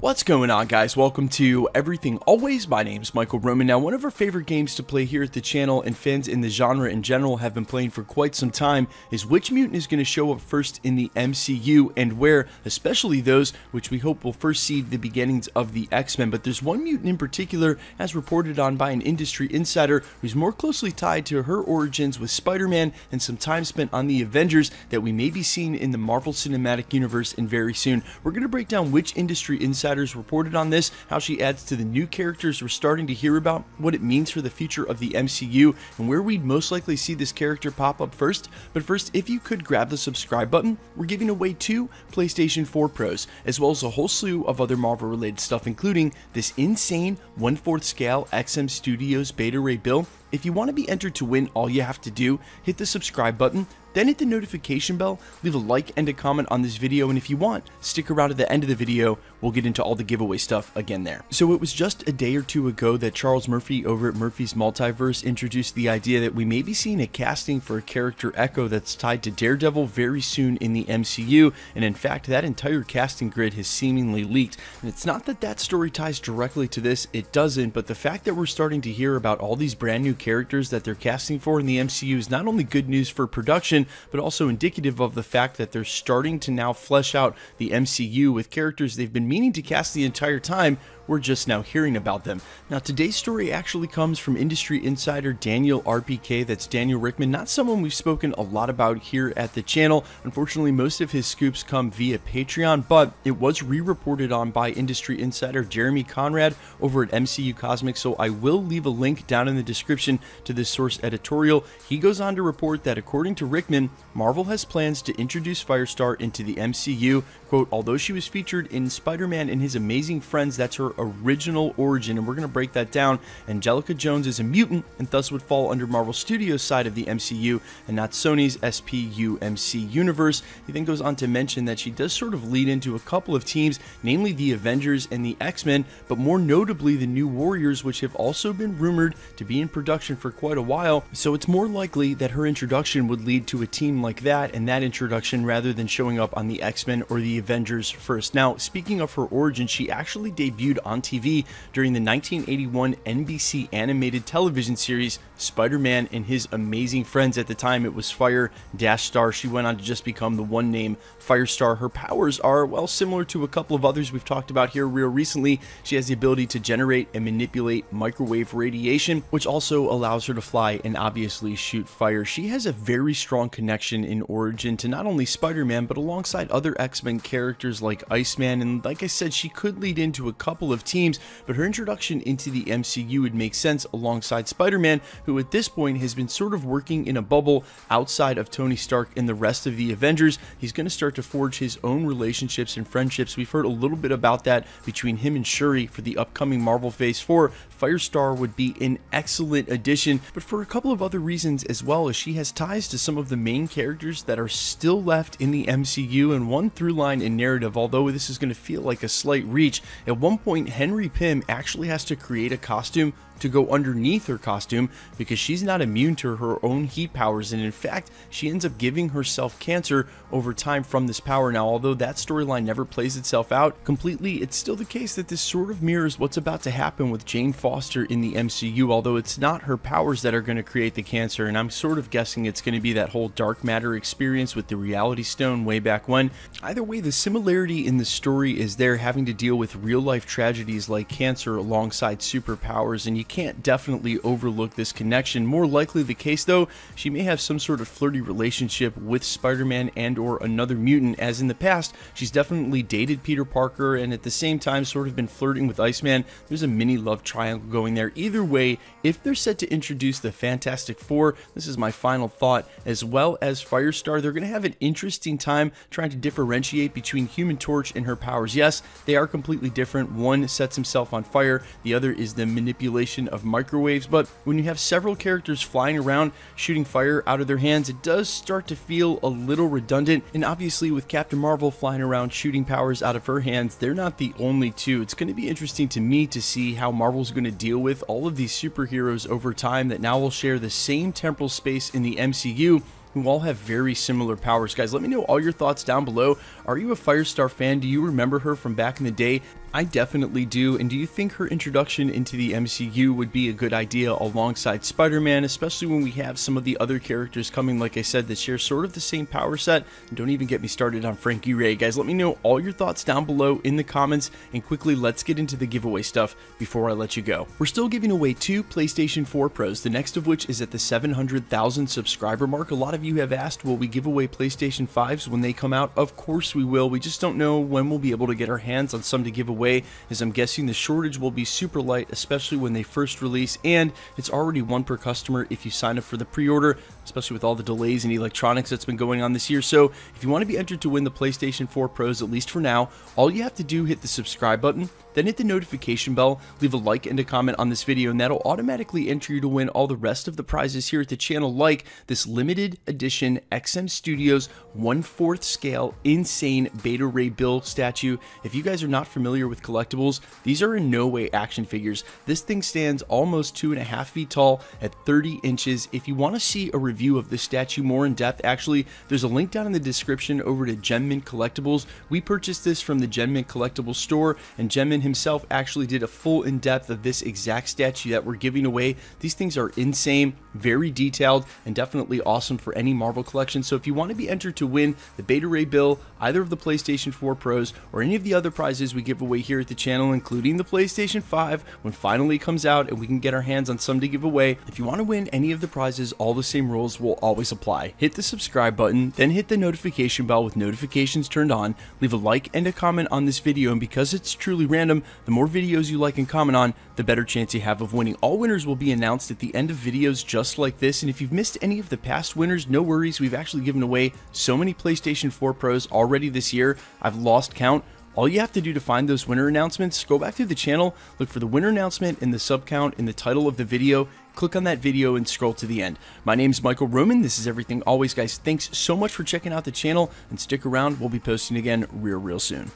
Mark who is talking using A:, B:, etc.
A: What's going on, guys? Welcome to Everything Always. My name's Michael Roman. Now, one of our favorite games to play here at the channel, and fans in the genre in general have been playing for quite some time, is which mutant is going to show up first in the MCU and where, especially those which we hope will first see the beginnings of the X-Men. But there's one mutant in particular, as reported on by an industry insider, who's more closely tied to her origins with Spider-Man and some time spent on the Avengers that we may be seeing in the Marvel Cinematic Universe and very soon. We're going to break down which industry insiders reported on this, how she adds to the new characters we're starting to hear about, what it means for the future of the MCU, and where we'd most likely see this character pop up first. But first, if you could grab the subscribe button, we're giving away 2 PlayStation 4 Pros, as well as a whole slew of other Marvel related stuff, including this insane 1/4 scale XM Studios Beta Ray bill. If you want to be entered to win, all you have to do, hit the subscribe button, then hit the notification bell, leave a like and a comment on this video, and if you want, stick around at the end of the video. We'll get into all the giveaway stuff again there. So it was just a day or two ago that Charles Murphy over at Murphy's Multiverse introduced the idea that we may be seeing a casting for a character Echo that's tied to Daredevil very soon in the MCU, and in fact that entire casting grid has seemingly leaked. And it's not that that story ties directly to this, it doesn't, but the fact that we're starting to hear about all these brand new characters that they're casting for in the MCU is not only good news for production, but also indicative of the fact that they're starting to now flesh out the MCU with characters they've been meaning to cast the entire time. We're just now hearing about them. Now, today's story actually comes from industry insider Daniel RPK. That's Daniel Rickman, not someone we've spoken a lot about here at the channel. Unfortunately, most of his scoops come via Patreon, but it was re-reported on by industry insider Jeremy Conrad over at MCU Cosmic, so I will leave a link down in the description to this source editorial. He goes on to report that according to Rickman, Marvel has plans to introduce Firestar into the MCU. Quote, although she was featured in Spider-Man and His Amazing Friends, that's her original origin, and we're going to break that down. Angelica Jones is a mutant and thus would fall under Marvel Studios' side of the MCU and not Sony's SPUMC universe. He then goes on to mention that she does sort of lead into a couple of teams, namely the Avengers and the X-Men, but more notably the New Warriors, which have also been rumored to be in production for quite a while. So it's more likely that her introduction would lead to a team like that, and that introduction rather than showing up on the X-Men or the Avengers first. Now, speaking of her origin, she actually debuted on TV during the 1981 NBC animated television series Spider-Man and His Amazing Friends. At the time, it was Fire-Star. She went on to just become the one name Firestar. Her powers are, well, similar to a couple of others we've talked about here real recently. She has the ability to generate and manipulate microwave radiation, which also allows her to fly and obviously shoot fire. She has a very strong connection in origin to not only Spider-Man, but alongside other X-Men characters like Iceman, and like I said, she could lead into a couple of teams, but her introduction into the MCU would make sense alongside Spider-Man, who at this point has been sort of working in a bubble outside of Tony Stark and the rest of the Avengers. He's going to start to forge his own relationships and friendships. We've heard a little bit about that between him and Shuri for the upcoming Marvel Phase 4. Firestar would be an excellent addition, but for a couple of other reasons as well, as she has ties to some of the main characters that are still left in the MCU, and one through line and narrative, although this is going to feel like a slight reach. At one point, Henry Pym actually has to create a costume to go underneath her costume because she's not immune to her own heat powers, and in fact she ends up giving herself cancer over time from this power. Now, although that storyline never plays itself out completely, it's still the case that this sort of mirrors what's about to happen with Jane Foster in the MCU, although it's not her powers that are going to create the cancer, and I'm sort of guessing it's going to be that whole dark matter experience with the Reality Stone way back when. Either way, the similarity in the story is they're having to deal with real life tragedies like cancer alongside superpowers, and you can't definitely overlook this connection. More likely the case though, she may have some sort of flirty relationship with Spider-Man and or another mutant, as in the past she's definitely dated Peter Parker and at the same time sort of been flirting with Iceman. There's a mini love triangle going there. Either way, if they're set to introduce the Fantastic Four, this is my final thought, as well as Firestar, they're going to have an interesting time trying to differentiate between Human Torch and her powers. Yes, they are completely different. One sets himself on fire, the other is the manipulation of microwaves, but when you have several characters flying around shooting fire out of their hands, it does start to feel a little redundant. And obviously with Captain Marvel flying around shooting powers out of her hands, they're not the only two. It's going to be interesting to me to see how Marvel's going to deal with all of these superheroes over time that now will share the same temporal space in the MCU, who all have very similar powers. Guys, let me know all your thoughts down below. Are you a Firestar fan? Do you remember her from back in the day? I definitely do. And do you think her introduction into the MCU would be a good idea alongside Spider-Man, especially when we have some of the other characters coming, like I said, that share sort of the same power set? And don't even get me started on Frankie Ray. Guys, let me know all your thoughts down below in the comments, and quickly let's get into the giveaway stuff before I let you go. We're still giving away 2 PlayStation 4 Pros, the next of which is at the 700,000 subscriber mark. A lot of you have asked, will we give away PlayStation 5s when they come out? Of course we will. We just don't know when we'll be able to get our hands on some to give away, as I'm guessing the shortage will be super light, especially when they first release, and it's already 1 per customer if you sign up for the pre-order, especially with all the delays in electronics that's been going on this year. So if you want to be entered to win the PlayStation 4 Pros, at least for now, all you have to do, hit the subscribe button, then hit the notification bell, leave a like and a comment on this video, and that'll automatically enter you to win all the rest of the prizes here at the channel, like this limited edition XM Studios 1/4 scale insane Beta Ray Bill statue. If you guys are not familiar with collectibles, these are in no way action figures. This thing stands almost 2.5 feet tall at 30 inches. If you want to see a review of this statue more in depth, actually, there's a link down in the description over to Xmen Collectibles. We purchased this from the Xmen Collectibles store, and Xmen himself actually did a full in-depth of this exact statue that we're giving away. These things are insane, very detailed, and definitely awesome for any Marvel collection. So if you want to be entered to win the Beta Ray Bill, either of the PlayStation 4 Pros, or any of the other prizes we give away here at the channel, including the PlayStation 5 when finally comes out and we can get our hands on some to give away, if you want to win any of the prizes, all the same rules will always apply. Hit the subscribe button, then hit the notification bell with notifications turned on, leave a like and a comment on this video, and because it's truly random, the more videos you like and comment on, the better chance you have of winning. All winners will be announced at the end of videos just like this, and if you've missed any of the past winners, no worries. We've actually given away so many PlayStation 4 Pros already this year, I've lost count. All you have to do to find those winner announcements, go back through the channel, look for the winner announcement in the sub count in the title of the video, click on that video and scroll to the end. My name's Michael Roman. This is Everything Always, guys. Thanks so much for checking out the channel, and stick around. We'll be posting again real soon.